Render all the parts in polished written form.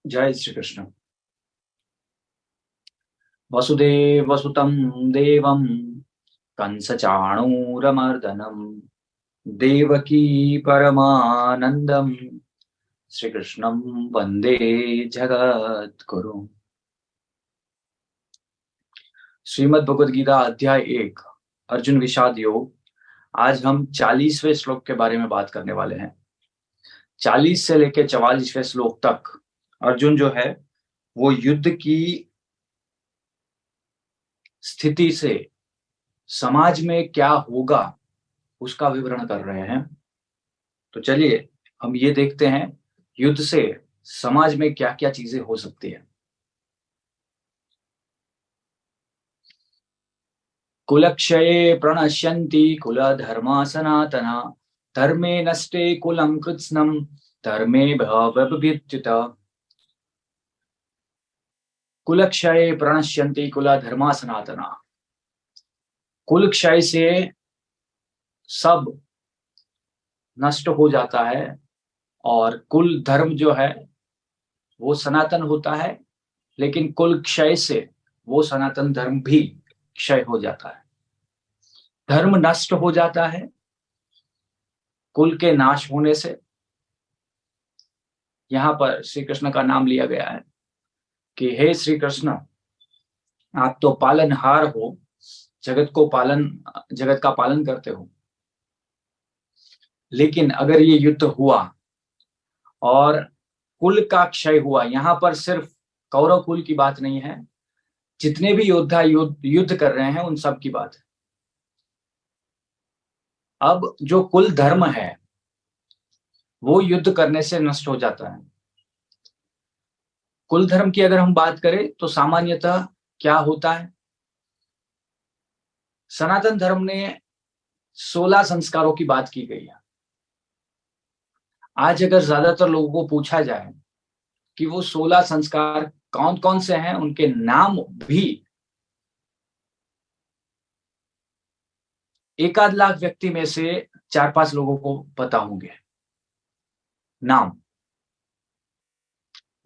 जय श्री कृष्ण। वसुदेवसुतं देवं कंसचाणूरमर्दनं देवकी परमानन्दं श्रीकृष्णं वन्दे जगद्गुरुम्। श्रीमद् भगवद गीता अध्याय 1 अर्जुन विषाद योग। आज हम 40वें श्लोक के बारे में बात करने वाले हैं। 40 से लेकर 44वें श्लोक तक अर्जुन जो है वो युद्ध की स्थिति से समाज में क्या होगा उसका विवरण कर रहे हैं। तो चलिए हम ये देखते हैं युद्ध से समाज में क्या क्या चीजें हो सकती है। कुलक्षये प्रणश्यन्ति कुलधर्मा सनातना धर्मे नष्टे कुलं कृत्स्नम् धर्मे भवभ्युच्युत। कुलक्षये प्रणश्यन्ति कुलधर्मा सनातना। कुल क्षय से सब नष्ट हो जाता है और कुल धर्म जो है वो सनातन होता है, लेकिन कुल क्षय से वो सनातन धर्म भी क्षय हो जाता है। धर्म नष्ट हो जाता है कुल के नाश होने से। यहाँ पर श्री कृष्ण का नाम लिया गया है कि हे श्री कृष्ण, आप तो पालनहार हो, जगत का पालन करते हो। लेकिन अगर ये युद्ध हुआ और कुल का क्षय हुआ, यहाँ पर सिर्फ कौरव कुल की बात नहीं है, जितने भी योद्धा युद्ध कर रहे हैं उन सब की बात है। अब जो कुल धर्म है वो युद्ध करने से नष्ट हो जाता है। कुल धर्म की अगर हम बात करें तो सामान्यतः क्या होता है, सनातन धर्म ने 16 संस्कारों की बात की गई है। आज अगर ज्यादातर लोगों को पूछा जाए कि वो 16 संस्कार कौन कौन से हैं, उनके नाम भी 1 आध लाख व्यक्ति में से 4-5 लोगों को पता होंगे।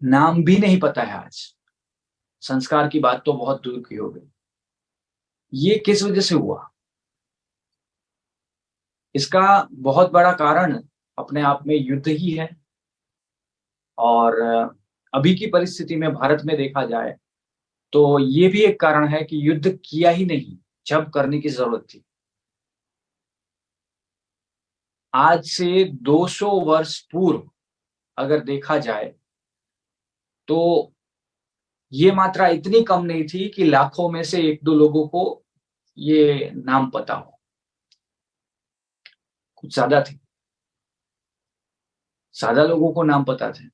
नाम भी नहीं पता है आज। संस्कार की बात तो बहुत दूर की हो गई। ये किस वजह से हुआ? इसका बहुत बड़ा कारण अपने आप में युद्ध ही है। और अभी की परिस्थिति में भारत में देखा जाए तो ये भी एक कारण है कि युद्ध किया ही नहीं जब करने की जरूरत थी। आज से 200 वर्ष पूर्व अगर देखा जाए तो ये मात्रा इतनी कम नहीं थी कि लाखों में से 1-2 लोगों को ये नाम पता हो, कुछ ज्यादा थी, ज्यादा लोगों को नाम पता थे।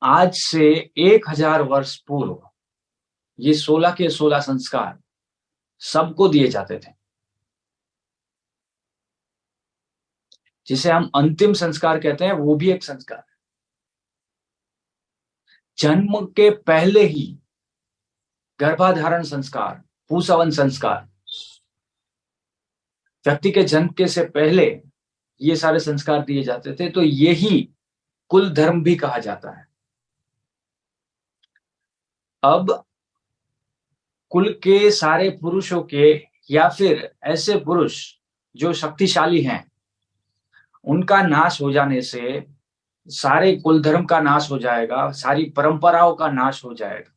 आज से 1000 वर्ष पूर्व ये 16 के 16 संस्कार सबको दिए जाते थे, जिसे हम अंतिम संस्कार कहते हैं। वो भी एक संस्कार, जन्म के पहले ही गर्भाधारण संस्कार, पूंसवन संस्कार, व्यक्ति के जन्म के से पहले ये सारे संस्कार दिए जाते थे। तो यही कुल धर्म भी कहा जाता है। अब कुल के सारे पुरुषों के या फिर ऐसे पुरुष जो शक्तिशाली हैं उनका नाश हो जाने से सारे कुल धर्म का नाश हो जाएगा, सारी परंपराओं का नाश हो जाएगा।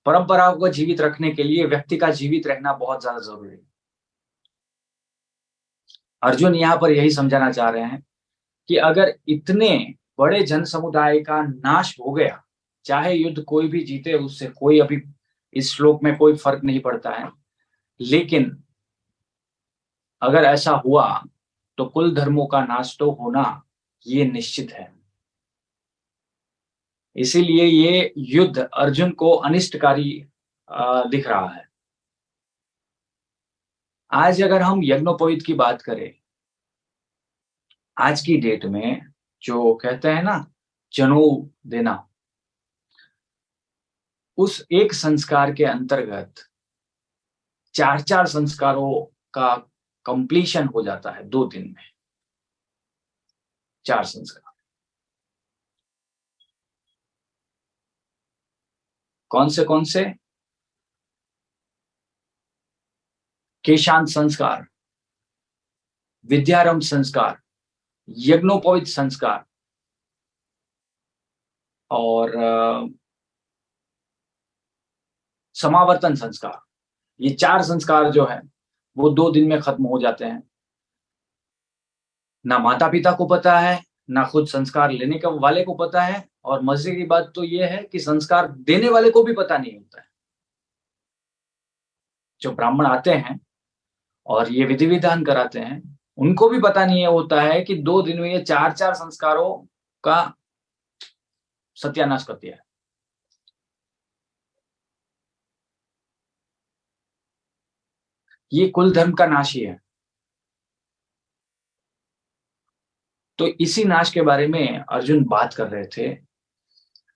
परंपराओं को जीवित रखने के लिए व्यक्ति का जीवित रहना बहुत ज्यादा जरूरी है। अर्जुन यहाँ पर यही समझाना चाह रहे हैं कि अगर इतने बड़े जन समुदाय का नाश हो गया, चाहे युद्ध कोई भी जीते, उससे कोई अभी इस श्लोक में कोई फर्क नहीं पड़ता है, लेकिन अगर ऐसा हुआ तो कुल धर्मों का नाश तो होना ये निश्चित है। इसीलिए ये युद्ध अर्जुन को अनिष्टकारी दिख रहा है। आज अगर हम यज्ञोपवीत की बात करें, आज की डेट में जो कहते हैं ना जनेऊ देना, उस एक संस्कार के अंतर्गत 4-4 संस्कारों का कंप्लीशन हो जाता है 2 दिन में। 4 संस्कार, कौन से? केशांत संस्कार, विद्यारंभ संस्कार, यज्ञोपवीत संस्कार और समावर्तन संस्कार। ये 4 संस्कार जो है वो 2 दिन में खत्म हो जाते हैं। ना माता पिता को पता है, ना खुद संस्कार लेने के वाले को पता है, और मजे की बात तो ये है कि संस्कार देने वाले को भी पता नहीं होता है। जो ब्राह्मण आते हैं और ये विधि विधान कराते हैं, उनको भी पता नहीं होता है कि 2 दिन में ये 4-4 संस्कारों का सत्यानाश कर दिया है। ये कुल धर्म का नाश ही है। तो इसी नाश के बारे में अर्जुन बात कर रहे थे।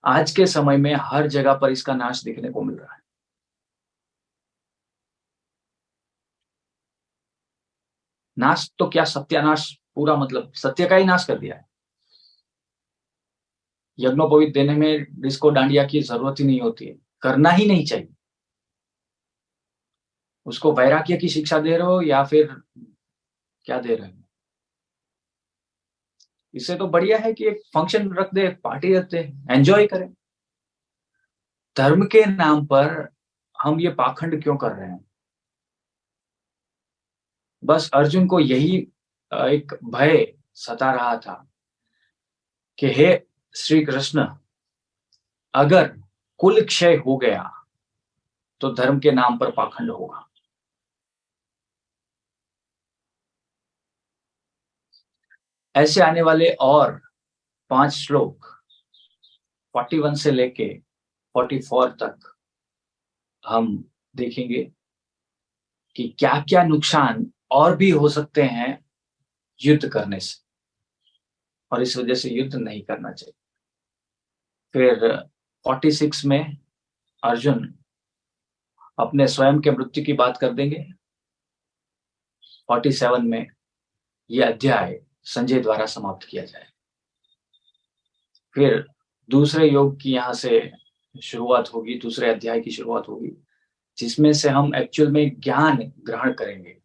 आज के समय में हर जगह पर इसका नाश देखने को मिल रहा है। नाश तो क्या, सत्यानाश, पूरा मतलब सत्य का ही नाश कर दिया है। यज्ञोपवीत देने में डिस्को डांडिया की जरूरत ही नहीं होती है, करना ही नहीं चाहिए। उसको वैराग्य की शिक्षा दे रहे हो या फिर क्या दे रहे हो? इससे तो बढ़िया है कि एक फंक्शन रख दे, पार्टी रख दे, एंजॉय करें। धर्म के नाम पर हम ये पाखंड क्यों कर रहे हैं? बस अर्जुन को यही एक भय सता रहा था कि हे श्री कृष्ण, अगर कुल क्षय हो गया तो धर्म के नाम पर पाखंड होगा। ऐसे आने वाले और 5 श्लोक 41 से लेके 44 तक हम देखेंगे कि क्या क्या नुकसान और भी हो सकते हैं युद्ध करने से, और इस वजह से युद्ध नहीं करना चाहिए। फिर 46 में अर्जुन अपने स्वयं के मृत्यु की बात कर देंगे। 47 में यह अध्याय संजय द्वारा समाप्त किया जाए। फिर दूसरे योग की यहाँ से शुरुआत होगी, दूसरे अध्याय की शुरुआत होगी, जिसमें से हम एक्चुअल में ज्ञान ग्रहण करेंगे।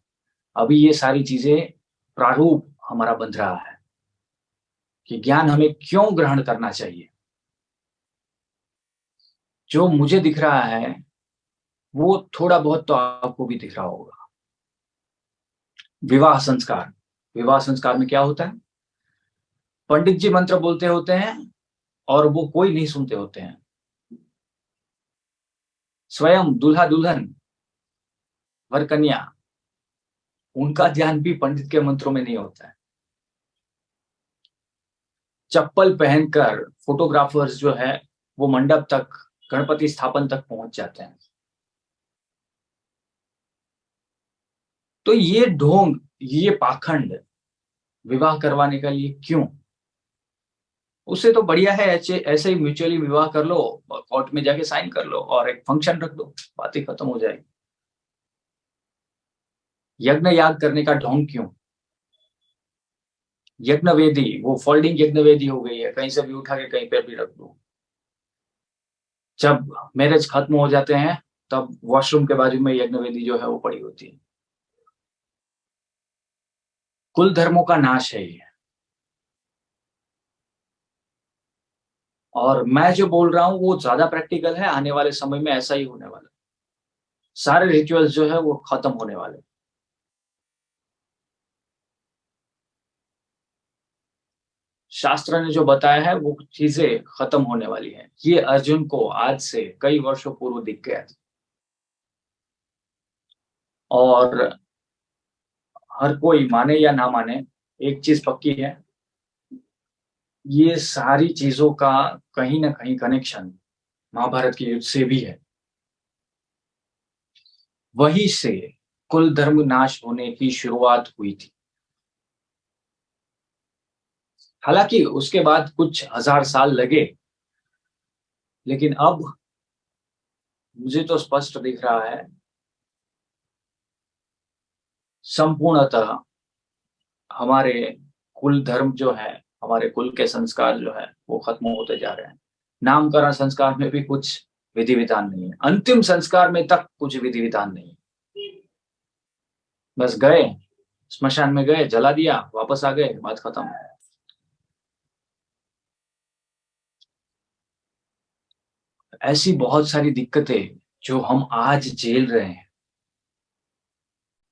अभी ये सारी चीजें प्रारूप हमारा बन रहा है कि ज्ञान हमें क्यों ग्रहण करना चाहिए। जो मुझे दिख रहा है वो थोड़ा बहुत तो आपको भी दिख रहा होगा। विवाह संस्कार, विवाह संस्कार में क्या होता है? पंडित जी मंत्र बोलते होते हैं और वो कोई नहीं सुनते होते हैं। स्वयं दूल्हा दुल्हन, वर कन्या, उनका ध्यान भी पंडित के मंत्रों में नहीं होता है। चप्पल पहनकर फोटोग्राफर्स जो है वो मंडप तक, गणपति स्थापन तक पहुंच जाते हैं। तो ये ढोंग, ये पाखंड विवाह करवाने का लिए क्यों? उससे तो बढ़िया है ऐसे ही म्यूचुअली विवाह कर लो, कोर्ट में जाके साइन कर लो और एक फंक्शन रख दो, बातें खत्म हो जाएगी। यज्ञ याग करने का ढोंग क्यों? यज्ञ वेदी, वो फोल्डिंग यज्ञ वेदी हो गई है, कहीं से भी उठा के कहीं पर भी रख दो। जब मैरिज खत्म हो जाते हैं तब वॉशरूम के बाजू में यज्ञ वेदी जो है वो पड़ी होती है। कुल धर्मों का नाश है ये। और मैं जो बोल रहा हूं वो ज्यादा प्रैक्टिकल है, आने वाले समय में ऐसा ही होने वाला है। सारे रिचुअल्स जो है वो खत्म होने वाले। शास्त्र ने जो बताया है वो चीजें खत्म होने वाली हैं। ये अर्जुन को आज से कई वर्षों पूर्व दिख गया था। और हर कोई माने या ना माने, एक चीज पक्की है, ये सारी चीजों का कहीं ना कहीं कनेक्शन महाभारत के युद्ध से भी है। वहीं से कुल धर्म नाश होने की शुरुआत हुई थी। हालांकि उसके बाद कुछ हजार साल लगे, लेकिन अब मुझे तो स्पष्ट दिख रहा है संपूर्णतः हमारे कुल धर्म जो है, हमारे कुल के संस्कार जो है वो खत्म होते जा रहे हैं। नामकरण संस्कार में भी कुछ विधि विधान नहीं है। अंतिम संस्कार में तक कुछ विधि विधान नहीं है। बस गए, स्मशान में गए, जला दिया, वापस आ गए, बात खत्म। ऐसी बहुत सारी दिक्कतें जो हम आज झेल रहे हैं,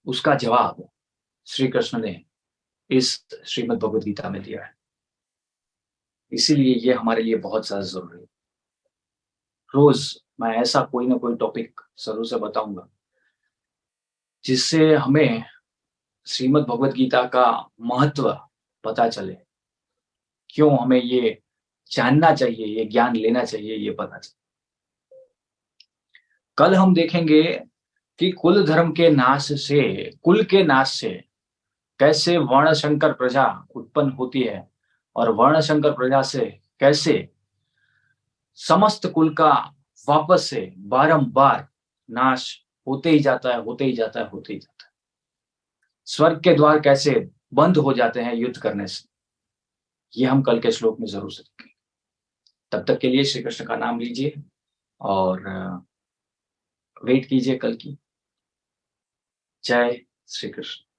उसका जवाब श्री कृष्ण ने इस श्रीमद् भगवद गीता में दिया है। इसीलिए ये हमारे लिए बहुत ज्यादा जरूरी है। रोज मैं ऐसा कोई ना कोई टॉपिक जरूर से बताऊंगा जिससे हमें श्रीमद् भगवद गीता का महत्व पता चले, क्यों हमें ये जानना चाहिए, ये ज्ञान लेना चाहिए, ये पता चले। कल हम देखेंगे कि कुल धर्म के नाश से, कुल के नाश से कैसे वर्णशंकर प्रजा उत्पन्न होती है और वर्णशंकर प्रजा से कैसे समस्त कुल का वापस से बारंबार नाश होते ही जाता है, होते ही जाता है, होते ही जाता है। स्वर्ग के द्वार कैसे बंद हो जाते हैं युद्ध करने से, ये हम कल के श्लोक में जरूर सीखेंगे। तब तक के लिए श्री कृष्ण का नाम लीजिए और वेट कीजिए कल की। जय श्री कृष्ण।